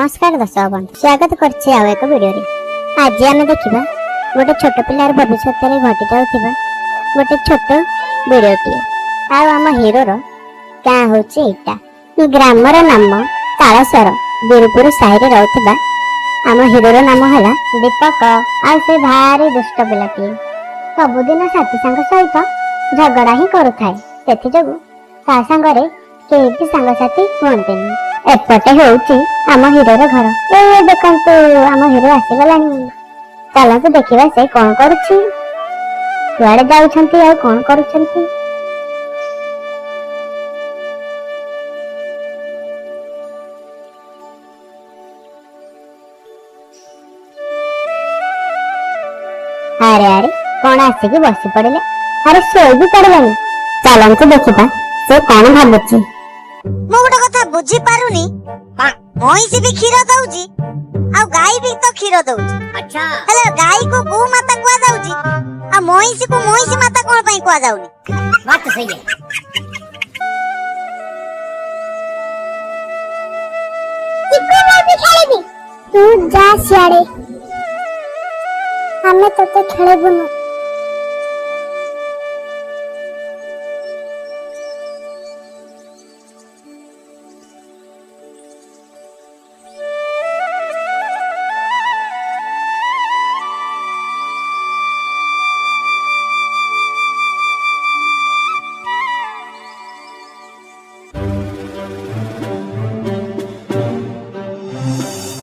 नमस्कार दर्शक बंधु स्वागत करछि आउ एक वीडियो रे। आज आमे देखिबा गोटे छोट पिलार भविष्य रे घटी जाउथिबा गोटे छोट वीडियोटी। आ आम हीरो रो का होछि एटा ग्रामर नाम तालसर बीरपुर साहि रे रहउथिबा आम हीरो रो नाम हला दीपक। आ से भारी दुष्ट पिलाटी सबुदिन साथी संग सहित झगड़ा ही करुथाय। सेथि जगु ता संगरे केही भी संग साथी हुअन्तेनी। एपटे होउछि आम हीरो रो घर। ए देखंतु आम हीरो आसी गलानी। चलतु देखिबा से कोन करूछि, कुआडे जाउछंती आ कोन करूछंती। अरे अरे कोन आसी कि बसी पड़िले। अरे सोई भी पड़लानी। चलंतु देखिबा से कोन भाबुछि। मु गोटे कथा बुझी पारुनी, भैंसी भी क्षीर दउची आ गाय भी तो क्षीर दउची। अच्छा हेले गाय को गौ माता कुआ जाउची आ भैंसी को भैंसी माता कोन पई कुआ जाउनी। बात तो सही है। चिकू मैं भी खेलेबी। तू जा सियाड़े, हमें तोते खेलेबुनु।